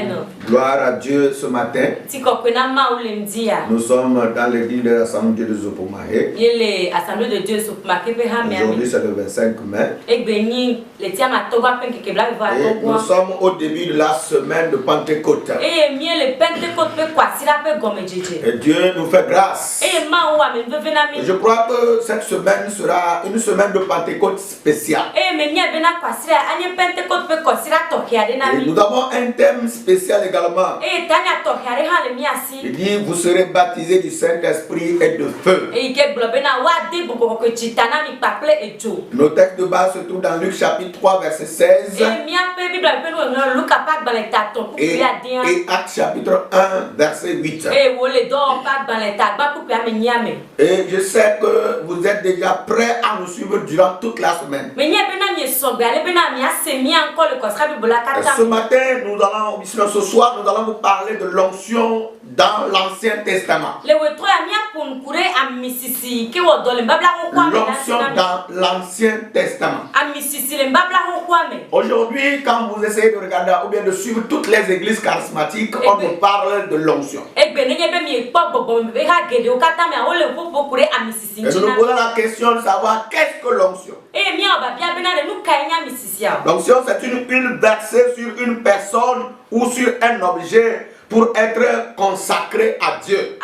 Amen. Gloire à Dieu ce matin. Nous sommes dans l'église de l'Assemblée de Zopomahé. Aujourd'hui c'est le 25 mai. Et nous sommes au début de la semaine de Pentecôte. Et Dieu nous fait grâce. Et je crois que cette semaine sera une semaine de Pentecôte spéciale. Et nous avons un thème spécial également. Il dit vous serez baptisés du Saint-Esprit et de feu. Nos textes de base se trouvent dans Luc chapitre 3 verset 16 et Actes chapitre 1 verset 8. Et je sais que vous êtes déjà prêts à nous suivre durant toute la semaine. Ce matin, ce soir, nous allons vous parler de l'onction dans l'Ancien Testament. L'onction dans l'Ancien Testament. Aujourd'hui, quand vous essayez de regarder ou bien de suivre toutes les églises charismatiques, on nous parle de l'onction. Et nous nous posons la question de savoir qu'est-ce que l'onction. L'onction, c'est une versée sur une personne ou sur un objet pour être consacré à Dieu.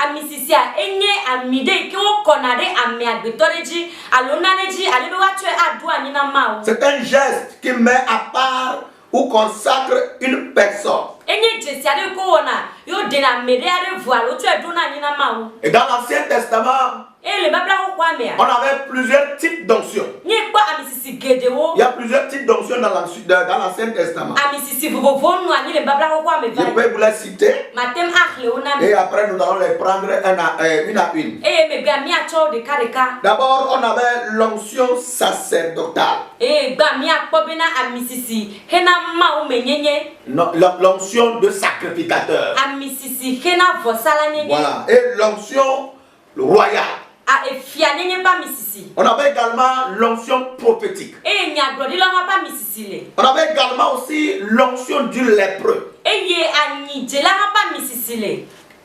C'est un geste qui met à part ou consacre une personne. Et dans l'Ancien Testament, on avait plusieurs types d'onction. Il y a plusieurs types d'onction dans l'Ancien Testament. Je vais vous les citer. Et après nous allons les prendre une à une. D'abord on avait l'onction sacerdotale. L'onction de sacrificateur. Voilà. Et l'onction royale. On avait également l'onction prophétique. On avait également aussi l'onction du lépreux.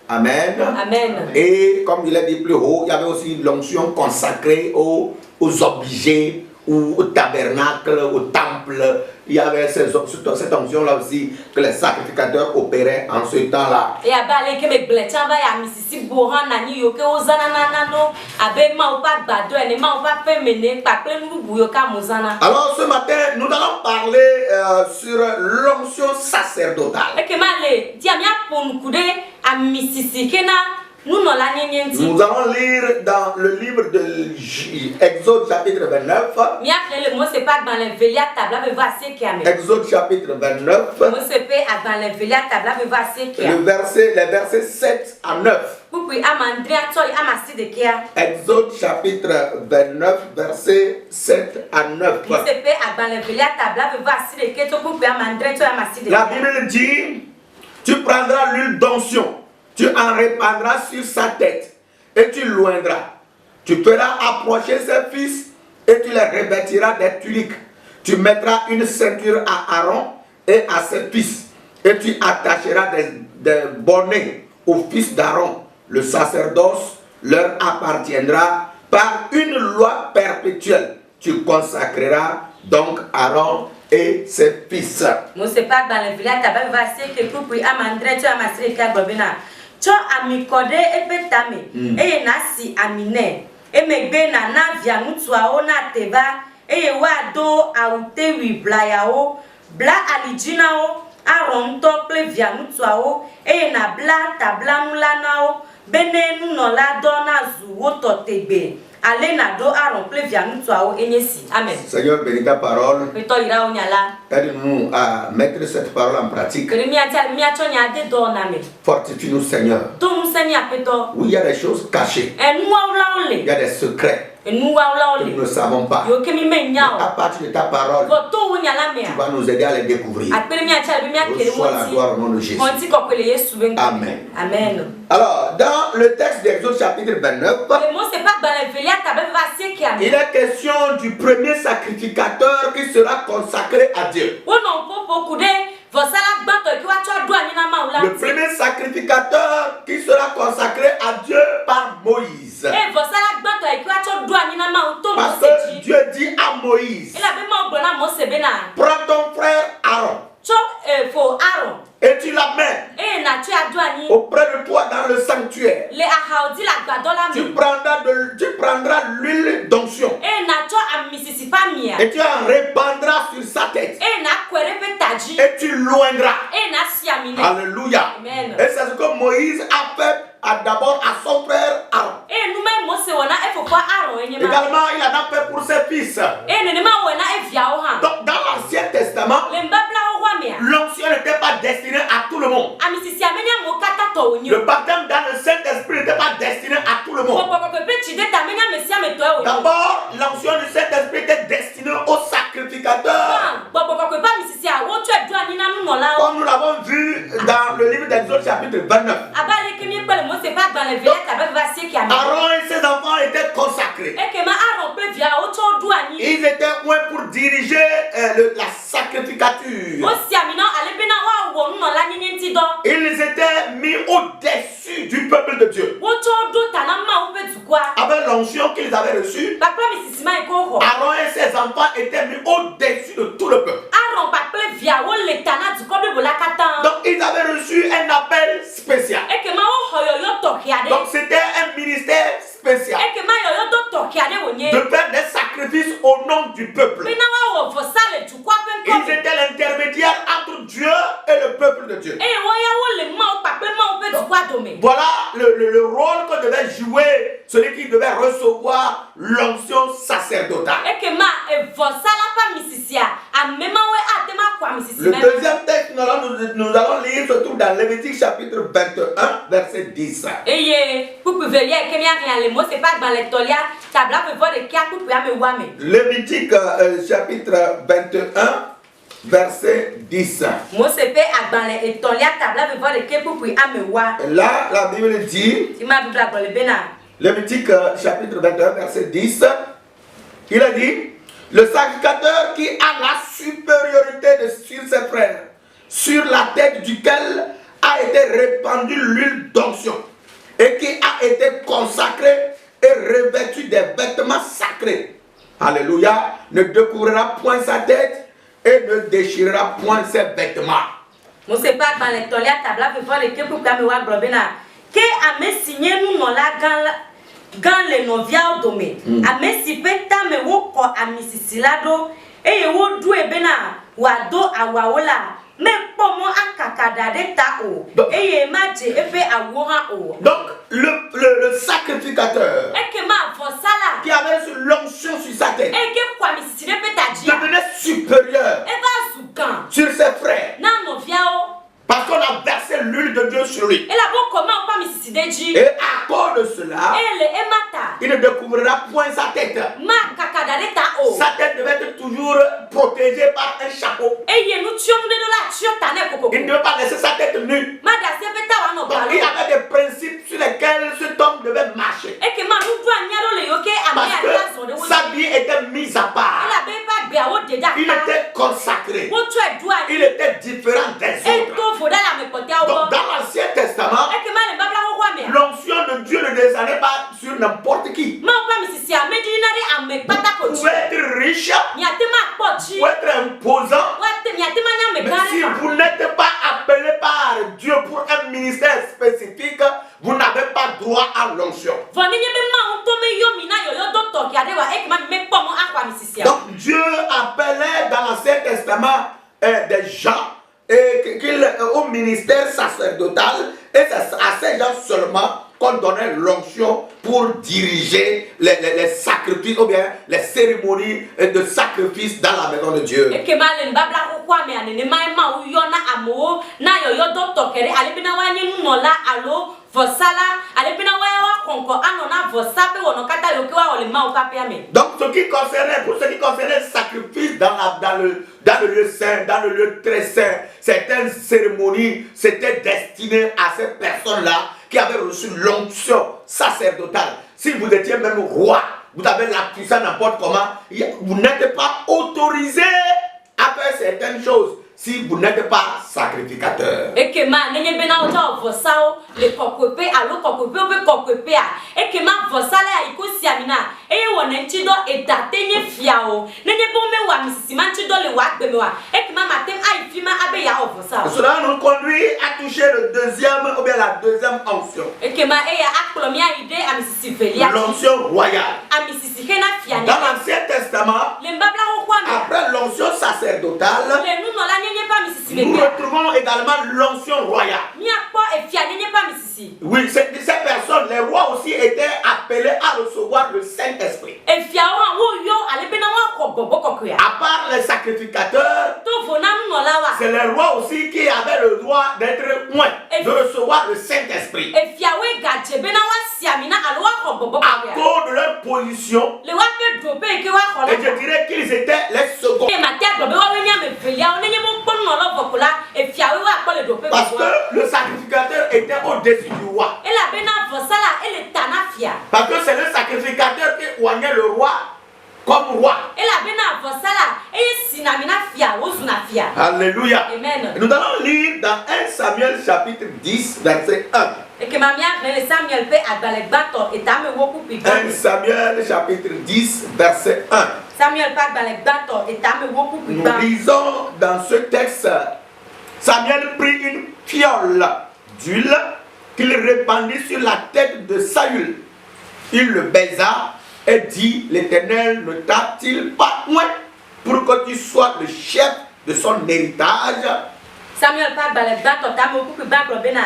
Amen. Amen. Et comme il a dit plus haut, il y avait aussi l'onction consacrée aux objets, ou au tabernacle, au temple. Il y avait cette onction-là aussi que les sacrificateurs opéraient en ce temps-là. Alors ce matin, nous allons parler sur l'onction sacerdotale. Nous allons lire dans le livre de Exode chapitre 29. Exode chapitre 29. Les versets 7 à 9. Exode chapitre 29, versets 7 à 9. La Bible dit, tu prendras l'huile d'onction. Tu en répandras sur sa tête et tu l'oindras. Tu feras approcher ses fils et tu les revêtiras des tuniques. Tu mettras une ceinture à Aaron et à ses fils et tu attacheras des bonnets aux fils d'Aaron. Le sacerdoce leur appartiendra par une loi perpétuelle. Tu consacreras donc Aaron et ses fils. Cho amikode epetame eye nasi amine emegbe na via mutuao na teba eye wado autewi blayao bla alijinao aronto ple via mutuao eye na bla tabla nulanao benenu no la dona zuwo totebe. Amen. Seigneur, bénis ta parole. Aide-nous à mettre cette parole en pratique. Fortifie-nous, Seigneur. Oui, il y a des choses cachées. Il y a des secrets que nous ne savons pas. À partir de ta parole, tu vas nous aider à les découvrir. Reçois la gloire au nom de Jésus. Amen. Amen. Alors, dans le texte d'Exode chapitre 29, il est question du premier sacrificateur qui sera consacré à Dieu. Le premier sacrificateur qui sera consacré à Dieu par Moïse. Parce que Dieu dit à Moïse, prends ton frère Aaron et tu l'amènes auprès de toi dans le sanctuaire. Tu prendras l'huile d'onction et tu en répandras sur sa tête et tu loindras. Alléluia. Amen. Et c'est ce que Moïse a fait d'abord à son frère Aaron. Également, il en a fait pour ses fils. Donc, dans l'Ancien Testament, l'onction n'était pas destinée à tout le monde. Le baptême dans le Saint-Esprit n'était pas destiné à tout le monde. D'abord, l'onction du Saint-Esprit était destinée aux sacrificateurs. Comme nous l'avons vu dans le livre d'Exode chapitre 29. Aaron et ses enfants étaient consacrés. Ils étaient loin pour diriger la sacrificature. Ils étaient mis au-dessus du peuple de Dieu. Avec l'onction qu'ils avaient reçue, Aaron et ses enfants étaient mis au-dessus de tout le peuple. Donc ils avaient reçu un appel spécial. Donc c'était un ministère spécial de faire des sacrifices au nom du peuple. Ils étaient l'intermédiaire entre Dieu et le peuple de Dieu. Voilà le rôle que devait jouer celui qui devait recevoir l'onction sacerdotale. Le deuxième texte, nous allons lire, se trouve dans Lévitique chapitre 21, verset 10. Lévitique chapitre 21, verset 10. Là, la Bible dit, Lévitique chapitre 21, verset 10, il a dit, le sacrificateur qui a la supériorité sur ses frères, sur la tête duquel a été répandue l'huile d'onction, et qui a été consacré et revêtu des vêtements sacrés. Alléluia, ne découvrira point sa tête et ne déchirera point ses vêtements. Gan le novia odome amesi peta me wo ko amisisilado eye wo du ebena wado awaola me pomo akakada de ta o eye maje efe awo ha o. Donc le sacrificateur qui avait l'onction sur sa tête devenait supérieur sur ses frères. Parce qu'on a versé l'huile de Dieu sur lui. Et à cause de cela, il ne découvrira point sa tête. Sa tête devait être toujours protégée par un chapeau. Il ne devait pas laisser sa tête nue. Donc il y avait des principes sur lesquels cet homme devait marcher. Parce que sa vie était mise à part. Il était consacré. Il était différent des autres. Donc dans l'Ancien Testament, l'onction de Dieu ne descendait pas sur n'importe qui. Vous pouvez être riche, vous pouvez être imposant, mais si vous n'êtes pas appelé par Dieu pour un ministère spécifique, vous n'avez pas droit à l'onction. Donc Dieu appelait dans l'Ancien Testament des gens au ministère sacerdotal, et c'est à ces gens seulement qu'on donnait l'onction pour diriger les sacrifices ou bien les cérémonies de sacrifice dans la maison de Dieu. Donc pour ce qui concernait le sacrifice dans le lieu saint, dans le lieu très saint, certaines cérémonies c'était destiné à ces personnes-là qui avaient reçu l'onction sacerdotale. Si vous étiez même roi, vous avez la puissance n'importe comment, vous n'êtes pas autorisé à faire certaines choses. si vous n'êtes pas sacrificateur. Et que ma nenye bena oja vosao le kokwepe alo kokwepe obe kokwepe a. Et que ma vosala iko siamina. E wone chido etatenye fiao. Nenye bombe wa misisima chido le wa bemewa. Et que ma matem a ifima abe ya vosao. Cela nous conduit à toucher le deuxième ou bien la deuxième onction. Et que ma eya akolomia ide a misisivelia. L'onction royale. A misisihena fiane. Dans l'Ancien Testament, Le mbabla hokwame. après l'onction sacerdotale, Le nous non la nenye pas misisivelia. nous retrouvons également l'onction royale. Oui, ces personnes, les rois aussi étaient appelés à recevoir le Saint-Esprit. À part les sacrificateurs, c'est les rois aussi qui avaient le droit d'être loin, de recevoir le Saint-Esprit. À cause de leur position, et je dirais qu'ils étaient les seconds. Parce que le sacrificateur était au-dessus du roi. Parce que c'est le sacrificateur qui oignait le roi comme roi. Alléluia. Amen. Nous allons lire dans 1 Samuel chapitre 10, verset 1. 1 Samuel chapitre 10, verset 1. Nous lisons dans ce texte, Samuel prit une fiole d'huile qu'il répandit sur la tête de Saül. Il le baisa et dit, l'Éternel ne t'a-t-il pas loin pour que tu sois le chef de son héritage? Samuel pas balagbato tamoku bena.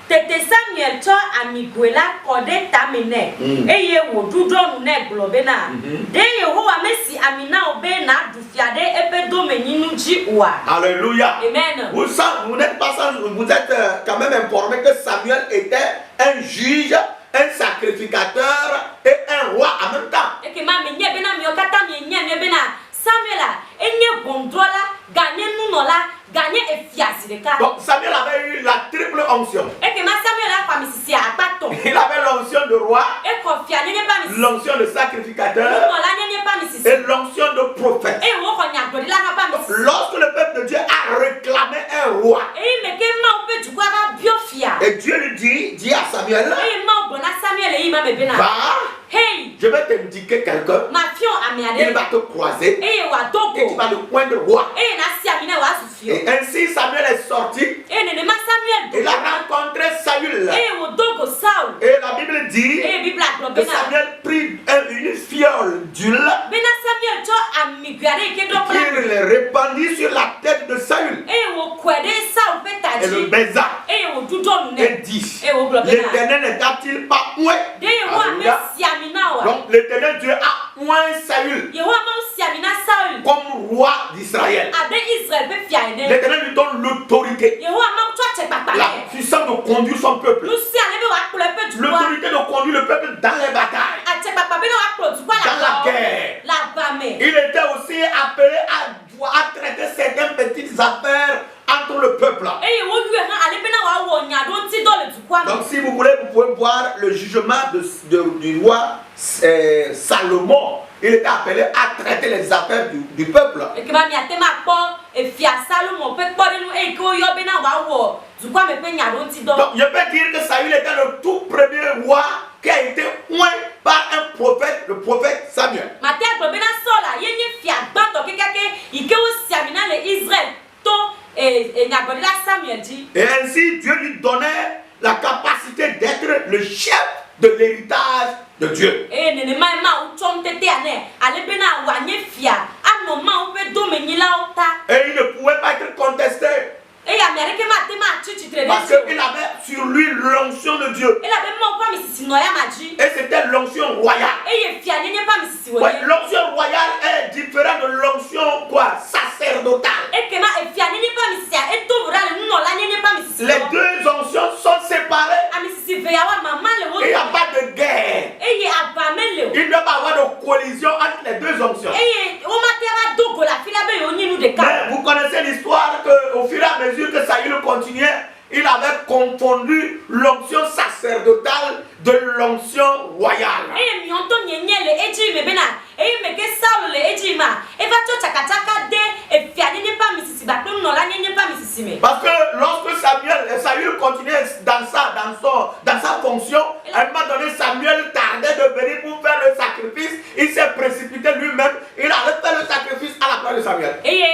Tete Samuel cho amiguela kode tamene. Eye wo dudro ne globena. De Yehowa mesi amina obena dufiade epe domeninu ji wa. Alléluia. Amen. Vous n'êtes pas sans, vous êtes quand même informé que Samuel était un juge, un sacrificateur et un roi en même temps. Et que ma menye bena miokata menye bena. Samuel enye bondola gagné nous nola gagné effiasi de cas. Donc Samuel avait eu la triple onction. Et que ma Samuel a pas misisi a baton. Il avait l'onction de roi, Et confia n'est pas misisi. l'onction de sacrificateur Nola n'est pas misisi. et l'onction de prophète. Et wo konya do la pas misisi. Lorsque le peuple de Dieu a réclamé un roi, Et me ke ma ope du kwa biofia. et Dieu lui dit à Samuel, Et ma bona Samuel e ma me bena. va, Hey, je vais t'indiquer quelqu'un, ma fion il amiade. va te croiser Et wa et tu doko. vas le poindre roi. Et na si amina wa sufio. Et ainsi Samuel est sorti, Et ne ma Samuel. il a rencontré Saül. Et wo doko Saul. Et la Bible dit Et Bible que globena. Samuel prit une fiole d'huile Bena Samuel cho amiguare ke do qu'il le répandit sur la tête de Saül Et wo kwede Saul et le petaji. baisa Et wo dudon ne. et dit, Et wo globena. l'Éternel ne t'a-t-il pas oint? De Yehowa Alléluia. me si amina wa. Donc l'Éternel Dieu a oint Saül Yehowa me si amina Saul. comme roi d'Israël. Ade Israël be fiane. L'Éternel lui donne l'autorité, Yehowa me cho che papa. la puissance de conduire son peuple, Nous si ale be wa kule pe du kwa. l'autorité de conduire le peuple dans les batailles, A che papa be wa kule du kwa dans la guerre. La bame. Il était aussi appelé à traiter certaines petites affaires entre le peuple. Et wo yu na ale be na wa wo nya don ti do le du kwa. Donc si vous voulez, vous pouvez voir le jugement du roi Salomon. Il était appelé à traiter les affaires du peuple. Et que ma mi atema po e fia Salomon pe po de nous e ko yo be na wa wo du kwa me pe nya don ti do. Donc je peux dire que Saül était le tout premier roi qui a été oint par un prophète, le prophète Samuel. Ma te agbo be na sola ye ni fia gba to kekeke ike wo si amina le Israël to e nya go la Samuel dit. Et ainsi Dieu lui donnait la capacité d'être le chef de l'héritage de Dieu. E nene ma u chom tete ane ale be na wa nye fia ano ma u pe do me nyila ota. Et il ne pouvait pas être contesté E ya mere ke ma te ma chichi tre parce qu'il avait sur lui l'onction de Dieu. E la be ma kwa mi sisi no ya maji. Et c'était l'onction royale. E ye fia nye pa mi sisi wo Ouais, ye. l'onction royale est différente de l'onction quoi, sacerdotale. E ke ma e fia nye pa mi sisi e to vra le no la nye pa mi sisi. Les deux onctions sont séparées. A mi sisi ve ya wa mama le wo. Il n'y a pas de guerre. E ye abame le wo. Il ne doit pas avoir de collision entre les deux onctions. E ye o ma te ra dogo la fila be yo nyinu de ka. Mais vous connaissez l'histoire qu'au fur et à mesure que Saül continuait, il avait confondu l'onction sacerdotale de l'onction royale. E mi onto nyenye le eji me bena. E me ke Saul le eji ma. E va cho chaka chaka de e fia nye pa mi sisi Parce que lorsque Saül continuait dans sa fonction, à un moment donné, Samuel tardait de venir pour faire le sacrifice. Il s'est précipité lui-même. Il allait faire le sacrifice à la place de Samuel. Et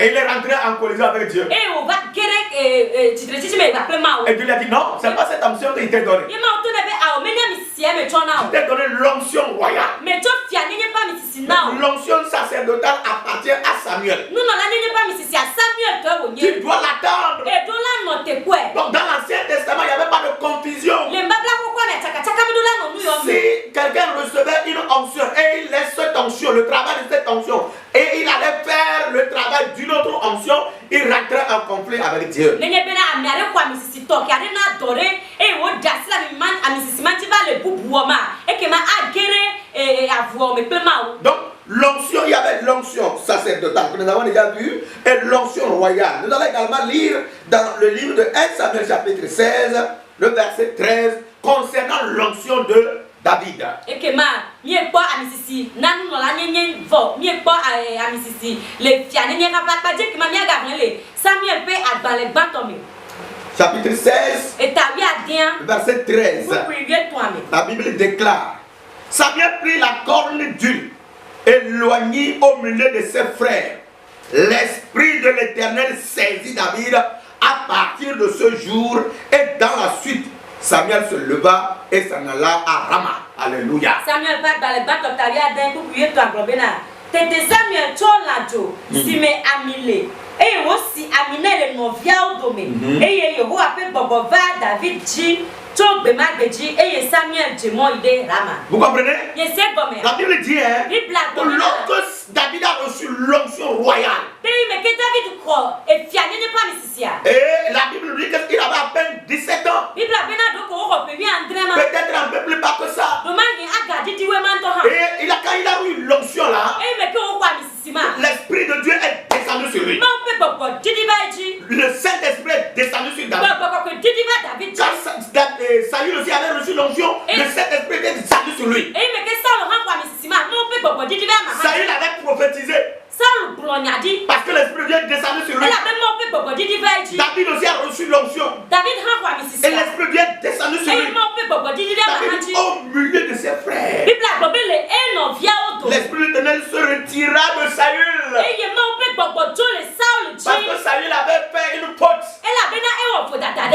il est rentré en collision avec Dieu. Et Dieu lui a dit non, c'est pas cette onction qu'il t'a donnée. Je t'ai donné l'onction royale. L'onction sacerdotale appartient à Samuel. Tu dois l'attendre. Donc dans l'Ancien Testament, il n'y avait pas de confusion. Si quelqu'un recevait une onction et il laisse cette onction, le travail de cette onction, et il allait faire le travail d'une autre onction, il rentrait en conflit avec Dieu. Donc l'onction, il y avait l'onction sacerdotale que nous avons déjà vu et l'onction royale. Nous allons également lire dans le livre de 1 Samuel chapitre 16, le verset 13, concernant l'onction de David. Chapitre 16, verset 13. La Bible déclare: Samuel prit la corne d'huile et l'éloignit au milieu de ses frères. L'esprit de l'Éternel saisit David à partir de ce jour, et dans la suite, Samuel se leva et s'en alla à Rama. Alléluia. Samuel Sime amile. Et aussi amine le novia au domaine. Et Yehovah appelle Bobova David G. Et Samuel Rama. Vous comprenez? La Bible dit que lorsque David a reçu l'onction royale, et la Bible dit qu'il avait à peine 17 ans, peut-être un peu plus bas que ça. Et quand il a eu l'onction là, l'Esprit de Dieu est descendu sur lui. Le Saint-Esprit est descendu sur David. Quand Saül aussi avait reçu l'onction, le Saint-Esprit est descendu sur lui. Saül avait prophétisé. Parce que l'Esprit de Dieu est descendu sur lui. David aussi a reçu l'onction. Et l'Esprit de Dieu est descendu sur lui. David au milieu de ses frères. L'Esprit de l'Éternel se retira de Saül. Parce que Saül avait fait une faute. Il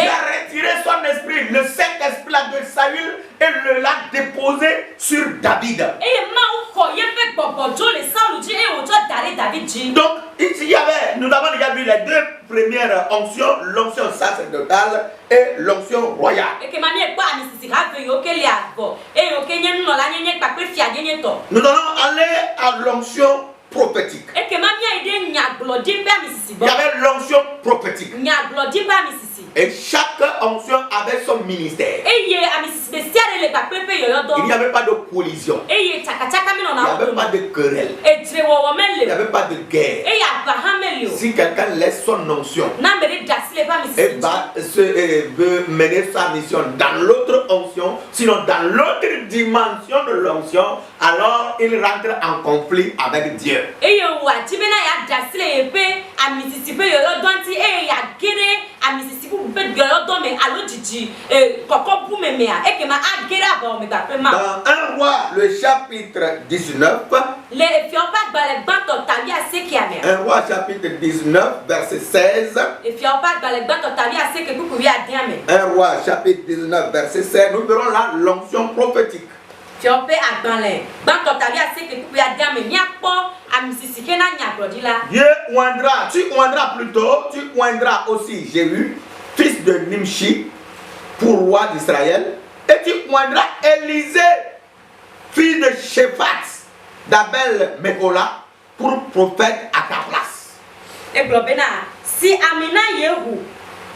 a retiré son esprit. Le Saint-Esprit de Saül et l'a déposé sur David. Donc, ici, nous avons déjà vu les deux premières onctions, l'onction sacerdotale et l'onction royale. Nous allons aller à l'onction prophétique. Il y avait l'onction prophétique. Et chaque onction avait son ministère. Il n'y avait pas de collision. Il n'y avait pas de querelle. Il n'y avait pas de guerre. Si quelqu'un laisse son onction et veut mener sa mission dans l'autre onction, sinon dans l'autre dimension de l'onction, alors il rentre en conflit avec Dieu. Dans 1 roi, le chapitre 19, 1 roi chapitre 19, verset 16. 1 roi chapitre 19, verset 16, nous verrons là l'onction prophétique. Dieu oindra, tu oindras aussi Jéhu, fils de Nimshi, pour roi d'Israël, et tu oindras Élisée, fils de Shaphat, d'Abel Mehola, pour prophète à ta place. Et si Amina Yehu,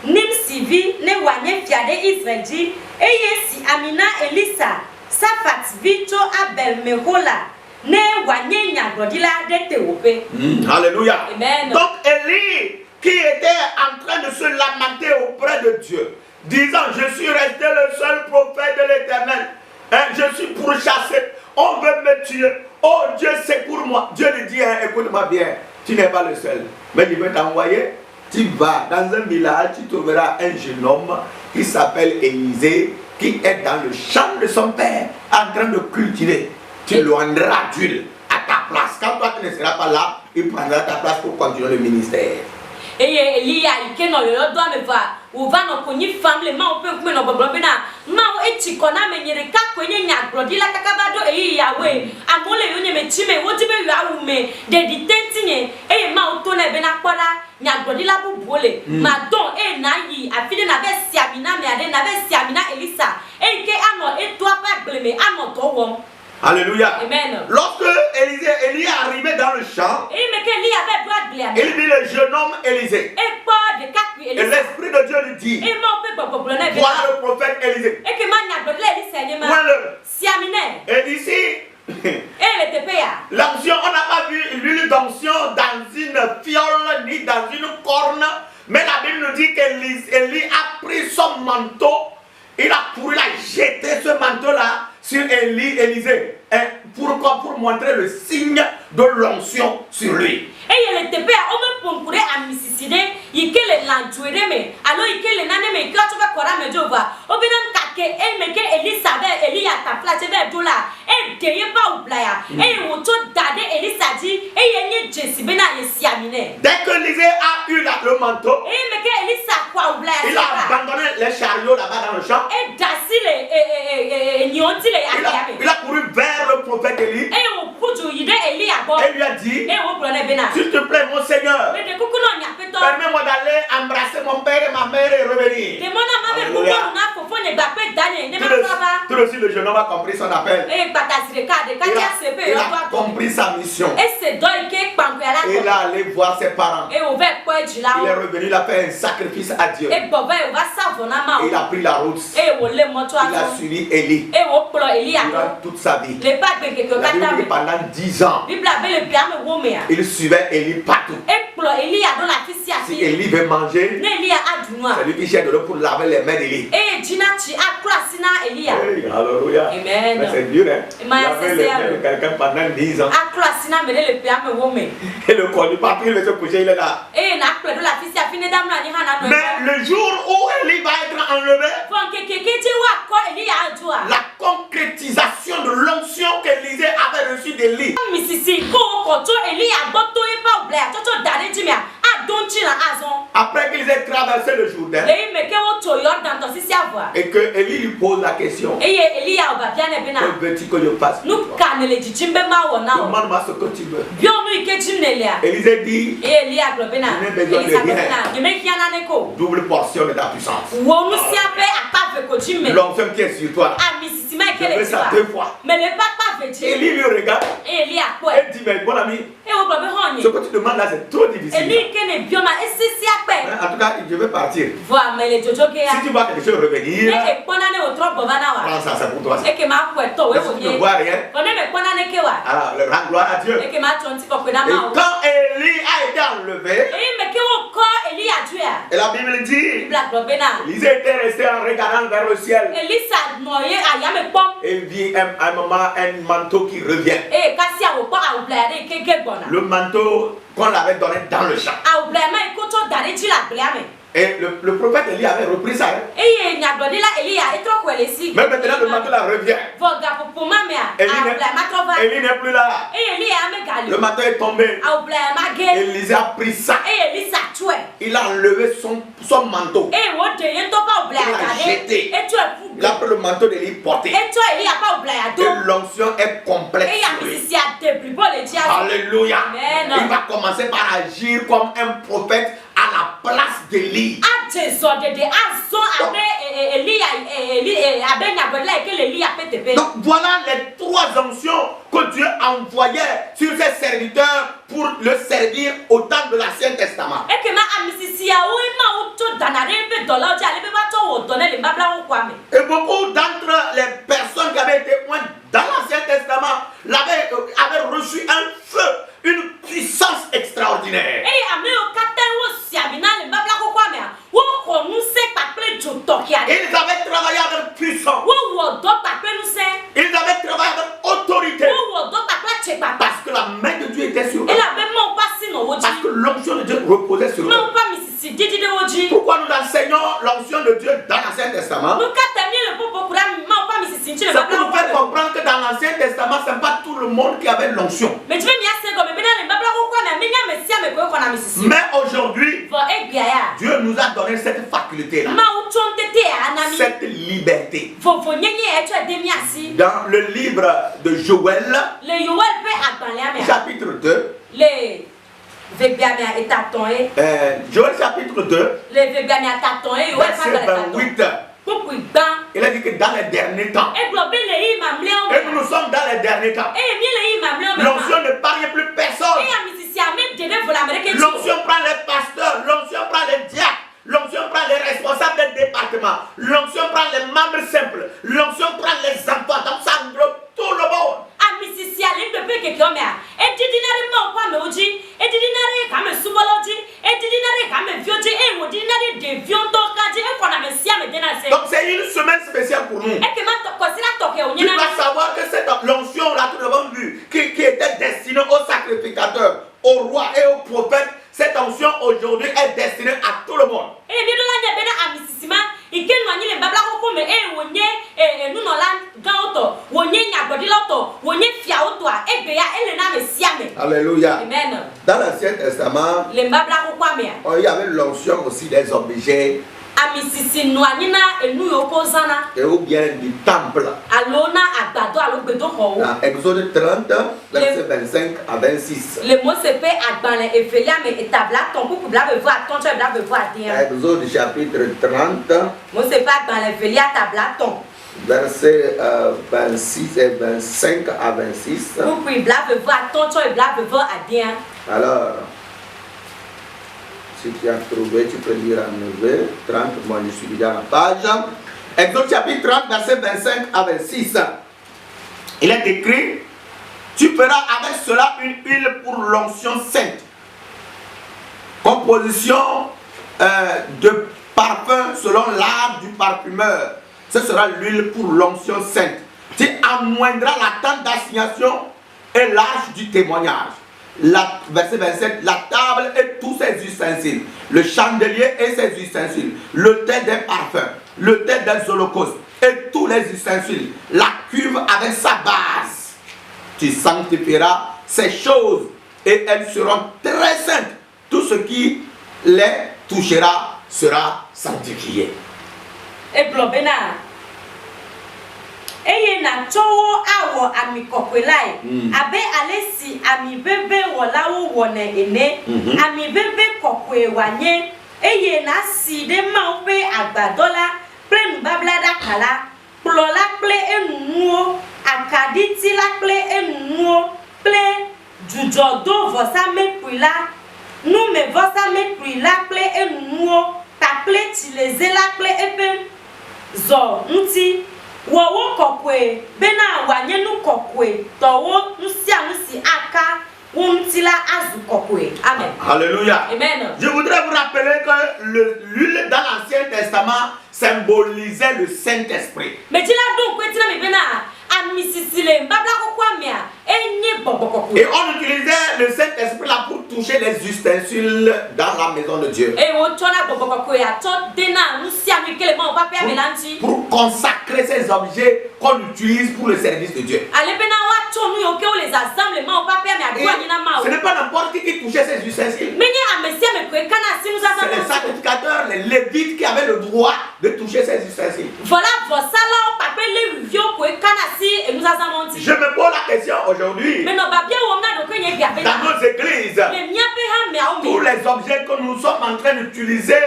Nimsivi, ne wanye fiade Israël, et si Amina Elisa, Safat Vito Abel Mehola, ne wanye nyagrodila de Théopé. Alléluia. Amen. Donc Élie, qui était en train de se lamenter auprès de Dieu, disant, je suis resté le seul prophète de l'Éternel. Hein, je suis pourchassé. On veut me tuer. Oh Dieu, secours-moi. Dieu lui dit, hein, écoute-moi bien, tu n'es pas le seul. Mais il veut t'envoyer. Tu vas dans un village, tu trouveras un jeune homme qui s'appelle Élisée, qui est dans le champ de son père, en train de cultiver. Tu lui rendras d'huile à ta place. Quand toi tu ne seras pas là, il prendra ta place pour continuer le ministère. Et Elia, il no le doit me voir. Ou va no koni family ma open kuma no boblo bina. Ma o echi kona me nyere ka kwenye nya brodi la kakabado e yawe. Amole yo nye me chime wo tibe yo awume. De di tentinye e ma o to na be na kwara nya brodi la bubole. Ma don e na yi afide na be siamina me ade na be siamina Elisa. E ke ano e to apa gleme ano to wom. Alléluia. Amen. Lorsque Élie est arrivé dans le champ, il dit le jeune homme Élisée. Et l'Esprit de Dieu lui dit, voilà le prophète Élisée. Et ici, l'onction, on n'a pas vu l'huile d'onction dans une fiole ni dans une corne, mais la Bible nous dit qu'Élie a pris son manteau, il a couru, il a jeté ce manteau-là sur Élisée. Pourquoi? Pour montrer le signe de l'onction sur lui. Et il était bien, on me pompourait à Mississippi, il que les lantuérés, mais alors il que les nanes, quand tu vas courir, mais je vois, au bout d'un caquet, et mais que Élie savait, Élie a ta place, et dollars, et derrière pas au playa, et on te dade, Élie a dit, et il y a Jessie Bena et Siamine. Dès que Élisée a eu le manteau, et mais que Élie a quoi au playa, il a abandonné les chariots là-bas dans le champ, et Dassile et Nyonti les il a couru vers le prophète Élie, et on peut jouer Élie à bord, et lui a dit, et on prenait Bena. s'il te plaît, mon Seigneur, permets-moi d'aller embrasser mon père et ma mère et revenir. Tout aussi, le jeune homme a compris son appel. Il a compris sa mission. Il est allé voir ses parents. Il est revenu, il a fait un sacrifice à Dieu. Il a pris la route. Il a suivi Élie durant toute sa vie. La Bible dit pendant 10 ans, il suivait Élie partout. Si Élie veut manger, c'est lui qui cherche de l'eau pour laver les mains d'Élie. Alléluia. Amen. C'est dur, hein? Laver les mains de quelqu'un pendant 10 ans. Et le conduit partout, il veut se coucher, il est là. Mais le jour où Élie va être enlevé, la concrétisation de l'onction qu'Élisée avait reçue d'Élie, après qu'ils aient traversé le Jourdain et que Élie lui pose la question, que veux-tu que je fasse pour toi? Demande-moi ce que tu veux. Élisée dit, je n'ai besoin de rien. Double portion de ta puissance. L'onction qui est sur toi, je veux ça 2 fois. Élie lui regarde et dit, mais mon ami, ce que tu demandes là c'est trop difficile. En tout cas, je vais partir. Si tu vois quelque chose revenir, prends ça, c'est pour toi. Mais si tu ne vois rien, alors rends gloire à Dieu. Et quand Élie a été enlevé, et la Bible dit, Élisée était resté en regardant vers le ciel. Et il vit un moment un manteau qui revient. Le manteau qu'on l'avait donné dans le champ. Et le prophète Élie avait repris ça. Hein? Mais maintenant le manteau là revient. Élie n'est plus là. Le manteau est tombé. Élisée a pris ça. Il a enlevé son manteau. Il l'a jeté. Il a pris le manteau d'Élie porté. Et l'onction est complète. Alléluia. Il va commencer par agir comme un prophète à la place d'Élie. Donc voilà les 3 onctions que Dieu envoyait sur ses serviteurs pour le servir au temps de l'Ancien Testament. Et beaucoup d'entre les personnes qui avaient été témoins dans l'Ancien Testament avaient reçu un feu, une puissance extraordinaire. l'onction de Dieu reposait sur eux. Pourquoi nous enseignons l'onction de Dieu dans l'Ancien Testament? C'est pour nous faire comprendre que dans l'Ancien Testament, ce n'est pas tout le monde qui avait l'onction. Mais aujourd'hui, Dieu nous a donné cette faculté-là, cette liberté. Dans le livre de Joël, chapitre 2, Joël chapitre 2, verset 28. Il a dit que dans les derniers temps, et nous sommes dans les derniers temps, l'onction ne parle plus personne. L'onction prend les pasteurs, l'onction prend les diacres, l'onction prend les responsables des départements, l'onction prend les membres simples, l'onction prend les enfants, donc ça englobe tout le monde. Donc c'est une semaine spéciale pour nous. Tu dois savoir que cette l'onction là, tout le monde vu, qui était destinée aux sacrificateurs, aux rois et aux prophètes, cette onction aujourd'hui est destinée à tout le monde. Alléluia. Amen. Dans l'Ancien Testament, il y avait l'onction aussi des objets et ou bien du temple. Dans Exode 30, verset 25 à 26. Exode chapitre 30, verset 26 et 25 à 26. Alors, si tu as trouvé, tu peux lire à 9, 30, moi je suis déjà à la page. Exode chapitre 30, verset 25 à 26. Il est écrit, tu feras avec cela une huile pour l'onction sainte. Composition de parfum selon l'art du parfumeur. Ce sera l'huile pour l'onction sainte. Tu amoindras la tente d'assignation et l'arche du témoignage. Verset 27, la table et tous ses ustensiles, le chandelier et ses ustensiles, l'autel des parfums, l'autel des holocaustes et tous les ustensiles, la cuve avec sa base. Tu sanctifieras ces choses et elles seront très saintes. Tout ce qui les touchera sera sanctifié. Et blobena. Eye na chowo awo ami kokwelai abe alesi ami bebe wolawo wone ene ami bebe kokwe wanye eye na si de ma ope agbadola ple bablada kala plola ple enuo akaditi la ple enuo ple jujodo vosa mepuila nu me vosa mepuila ple enuo ta ple tileze la ple epe zo nti Wowo kokwe bena wanyenu kokwe towo nusi aka untila azu kokwe. Amen. Alléluia. Amen. Je voudrais vous rappeler que l'huile dans l'Ancien Testament symbolisait le Saint-Esprit. Mais tu l'as donc quoi tu bena amisisile mbabla kokwa mia enye bobokoko. Et on utilisait le Saint-Esprit là pour toucher les ustensiles dans la maison de Dieu. Et on tola bobokoko ya to dena nusi amikele mo papa melanti. Pour consacrer ces objets qu'on utilise pour le service de Dieu. Ce n'est pas n'importe qui touchait ces ustensiles. C'est les sacrificateurs, les lévites qui avaient le droit de toucher ces ustensiles. Voilà, je me pose la question aujourd'hui. Dans nos églises, tous les objets que nous sommes en train d'utiliser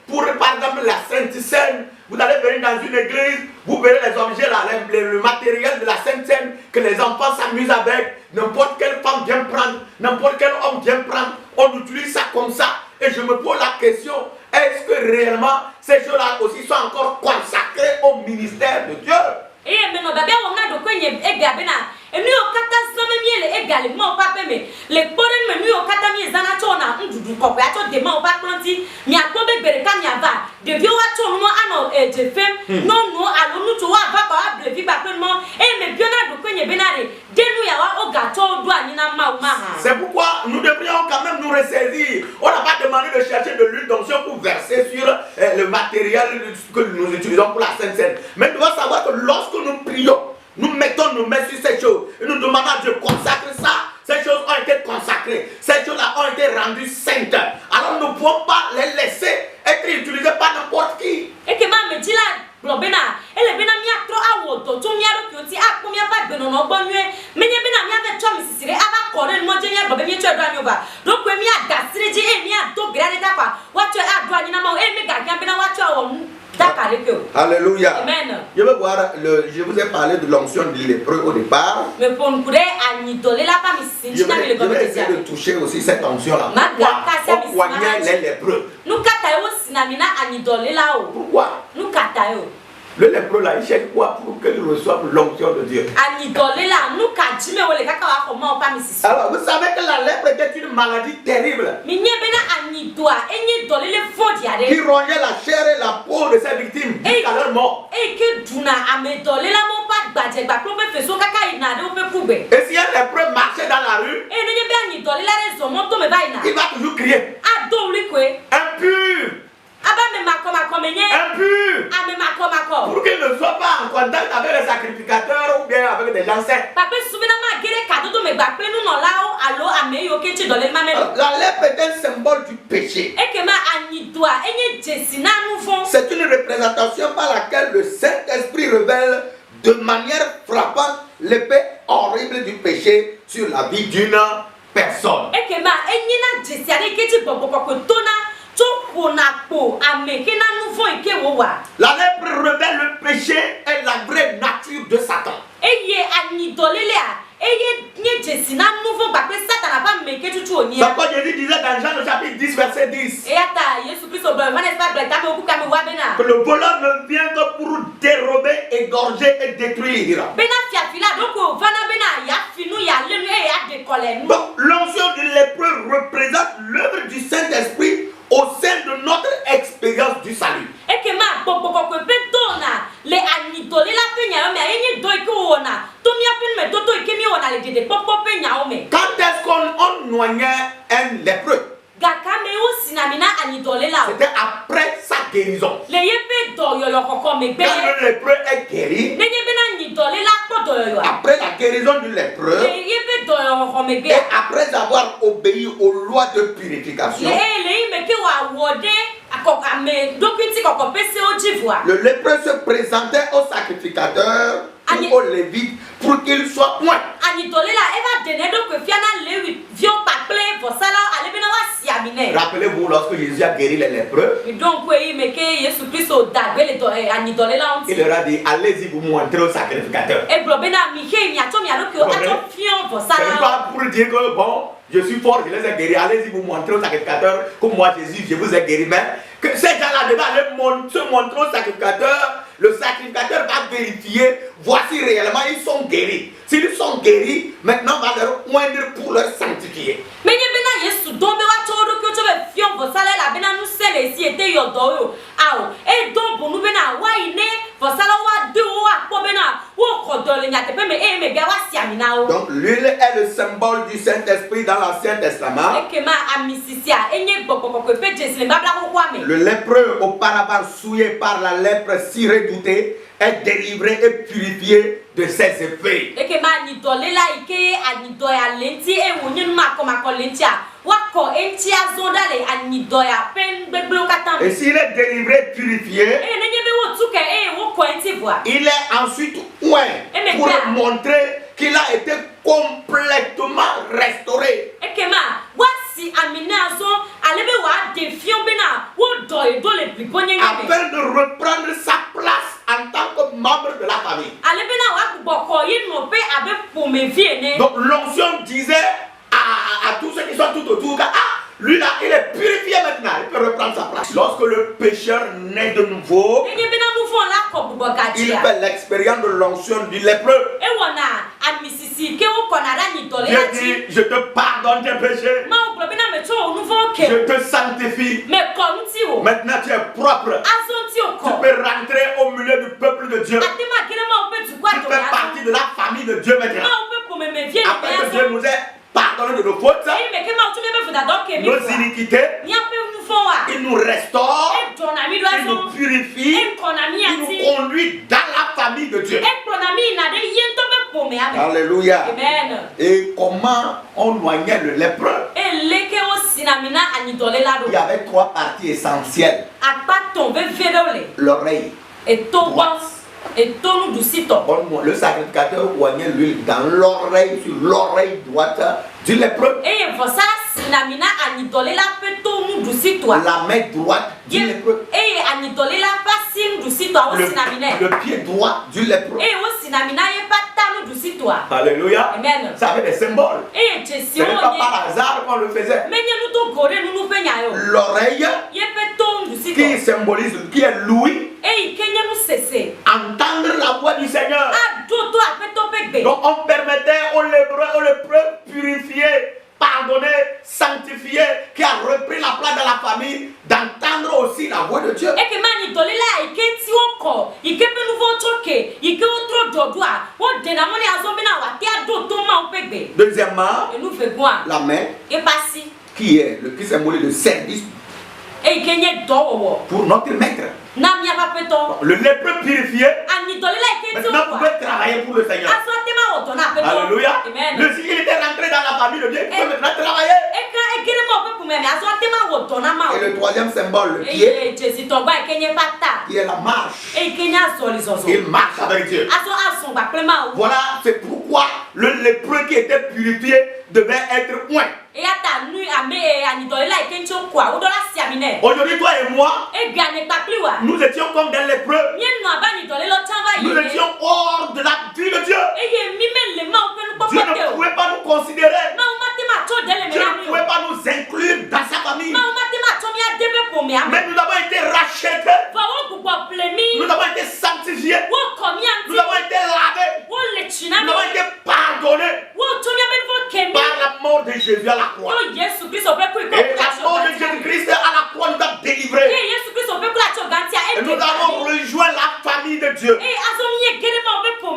pour, par exemple, la Sainte Seine, vous allez venir dans une église, vous verrez les objets là, le matériel de la Sainte Seine que les enfants s'amusent avec, n'importe quelle femme vient prendre, n'importe quel homme vient prendre, on utilise ça comme ça. Et je me pose la question, est-ce que réellement ces choses-là aussi sont encore consacrées au ministère de Dieu? C'est pourquoi nous devrions quand même personne nous ressaisit. On n'a pas demandé de chercher de l'huile d'onction pour verser sur le matériel que nous utilisons pour la Sainte Seine. Mais nous devons savoir que lorsque nous prions, nous mettons nos mains sur ces choses et nous demandons à Dieu consacre ça. Ces choses ont été consacrées. Ces choses-là ont été rendues saintes. Alors nous ne pouvons pas les laisser être utilisées par n'importe qui. Et que ma me dit là, blobena, elle est bien mia trop à woto, tout mia ro kyoti a ko mia ba gbeno no gbonwe. Me nye bena mia ve twa misisire aba kore mo je nya bobe mi twa dwa nyoba. Do ko mia dasire je e mia do grade da kwa. Wa twa a dwa nyina ma e me ga gya bena wa twa wo. Alléluia. Amen. Je vous ai parlé de l'onction du lépreux au départ. Je vais essayer de toucher aussi cette onction-là. Pourquoi les lépreux? Pourquoi? Le lépreux là, il cherche quoi pour qu'il reçoive l'onction de Dieu? Alors, vous savez que la lèpre était une maladie terrible qui rongeait la chair et la peau de ses victimes jusqu'à leur mort. Et si un lépreux marchait dans la rue, il va toujours crier. Impur! Impur! Pour qu'il ne soit pas en contact avec les sacrificateurs ou bien avec des gens saints. La lèpre est un symbole du péché. C'est une représentation par laquelle le Saint-Esprit révèle de manière frappante l'effet horrible du péché sur la vie d'une personne. La lèpre révèle le péché et la vraie nature de Satan. C'est quoi Jésus disait dans Jean le chapitre 10 verset 10 que le voleur ne vient que pour dérober, égorger et détruire. Donc l'onction du lépreux représente l'œuvre du Saint-Esprit au sein de notre expérience du salut. Quand est-ce qu'on noyait un lépreux? C'était après sa guérison. Quand le lépreux est guéri, après la guérison du lépreux, et après avoir obéi aux lois de purification, le lépreux se présentait au sacrificateur ou au lévite pour qu'il soit point. Rappelez-vous lorsque Jésus a guéri les lépreux, il leur a dit allez-y vous montrer au sacrificateur. C'est pas pour dire que bon, je suis fort, je les ai guéris, allez-y vous montrer au sacrificateur comme moi Jésus je vous ai guéri, mais que ces gens-là devaient aller se montrer au sacrificateur. Le sacrificateur va vérifier, voici réellement ils sont guéris. S'ils sont guéris, maintenant on va leur oindre pour leur sanctifier. Donc l'huile est le symbole du Saint-Esprit dans l'Ancien Testament. Le lépreux auparavant souillé par la lèpre si redoutée est délivré et purifié de ses effets. Et s'il est délivré, purifié, il est ensuite oint pour montrer qu'il a été complètement restauré. Afin de reprendre sa place en tant que membre de la famille. Donc l'onction disait à tous ceux qui sont tout autour que lui là il est purifié maintenant, il peut reprendre sa place. Lorsque le pécheur naît de nouveau, il fait l'expérience de l'onction du lépreux. Dieu dit je te pardonne tes péchés, je te sanctifie, maintenant tu es propre, tu peux rentrer au milieu du peuple de Dieu, tu fais partie de la famille de Dieu maintenant. Après que Dieu nous ait pardonné de nos fautes, nos iniquités, il nous restaure, il nous purifie, il nous conduit dans la famille de Dieu. Alléluia. Amen. Et comment on noyait le lépreux? Il y avait 3 parties essentielles. L'oreille droite. Le sacrificateur oignait l'huile dans l'oreille, sur l'oreille droite du lépreux. La main droite du lépreux. Le pied droit du lépreux. Alléluia. Amen. Ça avait des symboles. Ce n'est pas par hasard qu'on le faisait. L'oreille qui symbolise, qui est l'ouïe, entendre la voix du Seigneur. Donc on permettait aux lépreux purifiés, pardonné, sanctifié, qui a repris la place dans la famille, d'entendre aussi la voix de Dieu. Deuxièmement, la main qui symbolise le service pour notre maître. Le lépreux purifié maintenant pouvait travailler pour le Seigneur. Alléluia. Il était rentré dans la famille de Dieu, il pouvait maintenant travailler. Et le troisième symbole, le pied, qui est la marche. Il marche avec Dieu. Voilà, c'est pourquoi le lépreux qui était purifié devait être oint. Aujourd'hui, toi et moi, nous étions comme des lépreux. Nous étions hors de la vie de Dieu. Dieu ne pouvait pas nous considérer. Dieu ne pouvait pas nous inclure dans sa famille. Mais nous avons été rachetés. Nous avons été sanctifiés. Nous avons été lavés. Nous avons été pardonnés par la mort de Jésus à la croix. Et la mort de Jésus-Christ à la croix nous a délivrés. Et nous avons rejoint la famille de Dieu.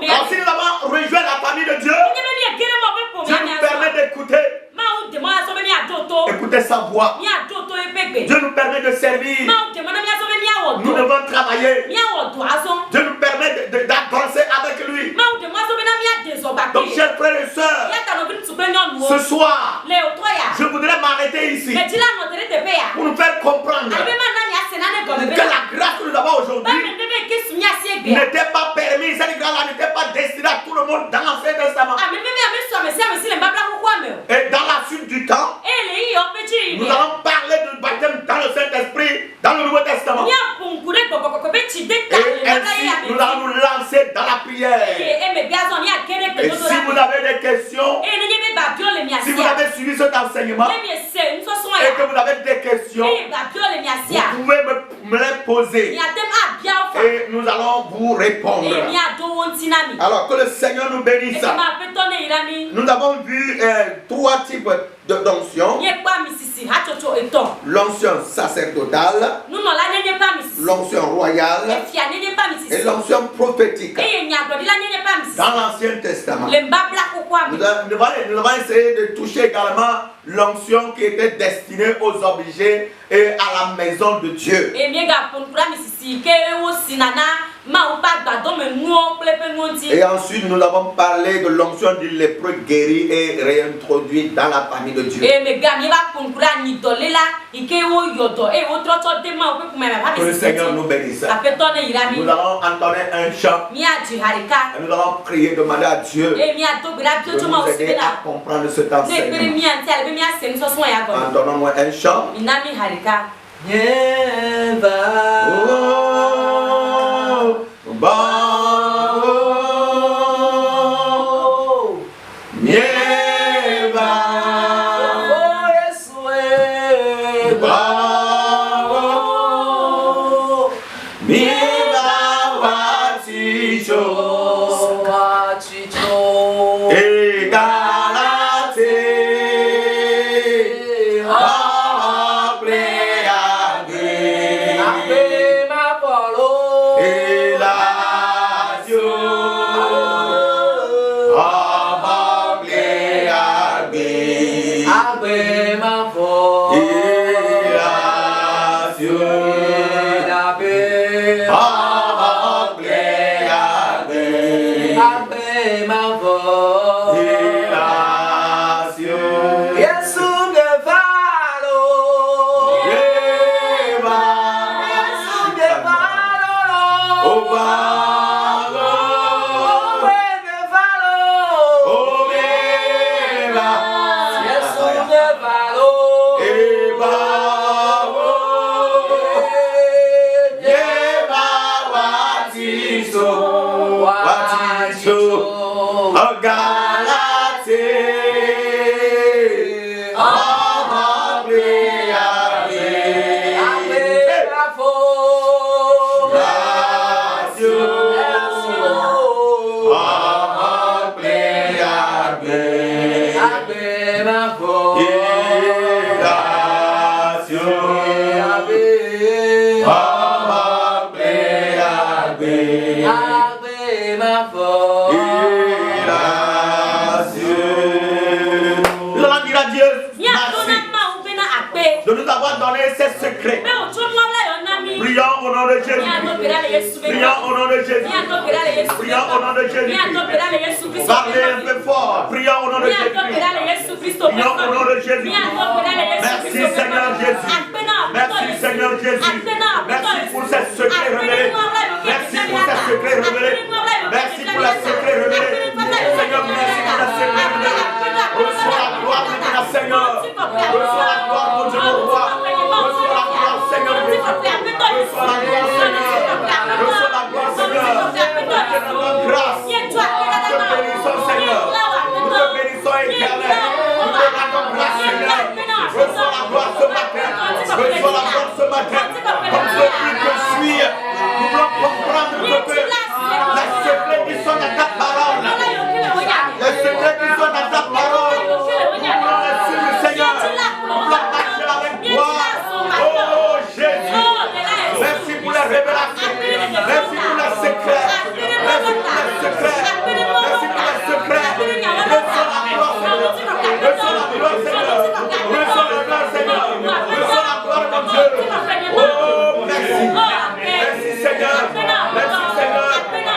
Alors si nous avons rejoint la famille de Dieu, Dieu nous permet d'écouter. Écoutez sa voix. Dieu nous permet de servir. Nous devons travailler. Dieu nous permet d'avancer avec lui. Donc chers frères et sœurs, ce soir, je voudrais m'arrêter ici pour nous faire comprendre que la grâce que nous avons aujourd'hui n'était pas permise. Cette grâce n'était pas destinée à tout le monde dans l'Ancien Testament. Et dans la suite du temps, nous allons parler du baptême dans le Saint-Esprit, dans le Nouveau Testament. Et ainsi, nous allons nous lancer dans la prière. Et si vous avez des questions, si vous avez suivi cet enseignement et que vous avez des questions, vous pouvez me les poser. Et nous allons vous répondre. Alors que le Seigneur nous bénisse. Nous avons vu 3 types d'onction. L'onction sacerdotale, l'onction royale et l'onction prophétique. Dans l'Ancien Testament, nous avons essayé de toucher également l'onction qui était destinée aux objets et à la maison de Dieu. Et ensuite, nous avons parlé de l'onction du lépreux guéri et réintroduit dans la famille de Dieu. Que le Seigneur nous bénisse. Nous allons entendre un chant. Et nous allons prier, demander à Dieu de nous aider à comprendre cet enseignement. Entendons-moi un chant. De nous avoir donné ces secrets. Prions au nom de Jésus. Prions au nom de Jésus. Prions au nom de Jésus. Parlez un peu fort. Prions au nom de Jésus. Prions au nom de Jésus. Merci Seigneur Jésus. Merci Seigneur Jésus. Merci pour ces secrets révélés. Merci pour ces secrets révélés. Merci pour les secrets révélés. Seigneur, merci pour les secrets révélés. Reçois la gloire maintenant, Seigneur. Reçois la gloire, mon Dieu, mon roi. Reçois la gloire, Seigneur. Reçois la gloire, Seigneur. Reçois la gloire, Seigneur. Nous te grâce. Nous te bénissons, Seigneur. Nous te bénissons, éternel. Nous te rendons grâce, Seigneur. Reçois la gloire ce matin. Reçois la gloire ce matin. Comme celui que je suis, nous voulons comprendre que les secrets qui sont dans ta parole. Les secrets qui sont dans ta parole. Nous voulons les suivre, Seigneur. Nous voulons marcher avec toi. Oh Jésus. Merci pour les révélations. Merci pour les secrets. Merci pour les secrets. Merci pour les secrets. Reçois la gloire, Seigneur. Reçois la gloire, Seigneur. Reçois la gloire, Seigneur. Reçois la gloire, mon Dieu. Oh, merci. Merci, Seigneur. Merci, Seigneur.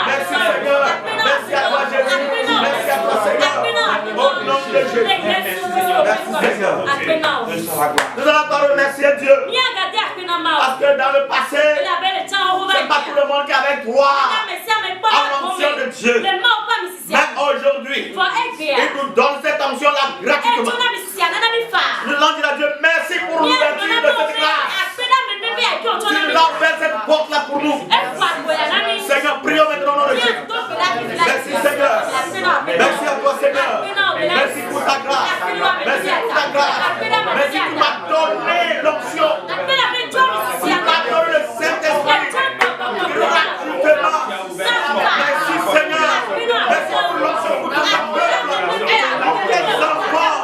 Merci, Seigneur. Merci à toi, Jésus. Merci à toi, Seigneur. Au nom de Jésus. Merci, Seigneur. Nous allons encore remercier Dieu. Parce que dans le passé, c'est pas tout le monde qui avait droit à l'onction de Dieu. Mais aujourd'hui, il nous donne cette onction-là gratuitement. Nous allons dire à Dieu, merci pour l'ouverture de cette grâce. Tu l'as ouvert cette porte-là pour nous. Seigneur, prions maintenant au nom de Jésus. Merci Seigneur. Merci à toi Seigneur. Merci pour ta grâce. Merci pour ta grâce. Merci pour m'as donné l'onction. Tu m'as donné le Saint-Esprit. Gratuitement. Merci Seigneur. Merci pour l'onction pour ton peuple. Pour tes enfants.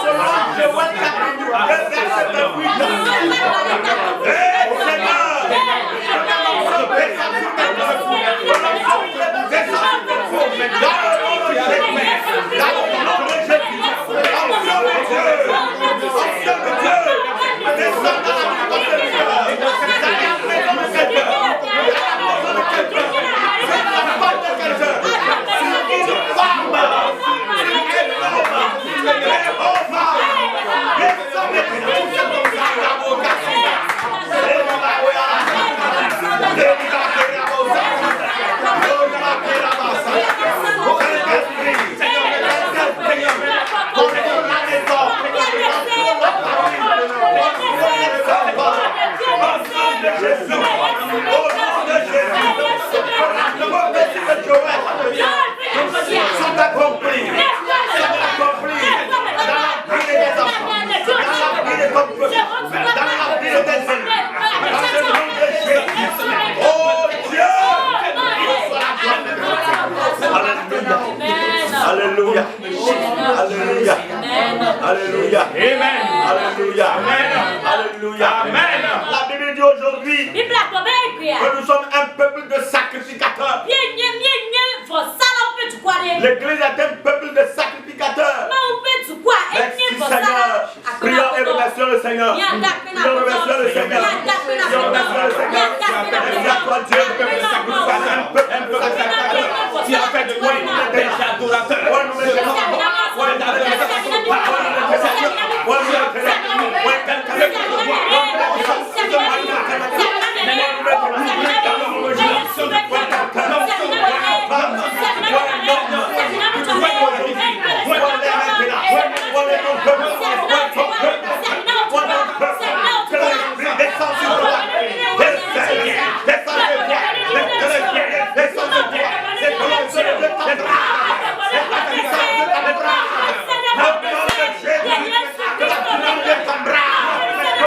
Selon Joël chapitre 2 verset 8. Seigneur. Alléluia. Alléluia. Alléluia. Amen. Alléluia. Amen. Alléluia. Amen. La Bible dit aujourd'hui que nous sommes un peuple de sacrificateurs. L'église est un peuple de sacrificateurs. Merci Seigneur. Prions et remercions remercions le Seigneur. Nous remercions le Seigneur. Nous remercions le Seigneur. Merci à toi, Dieu. Tu as fait de moi des adorateurs.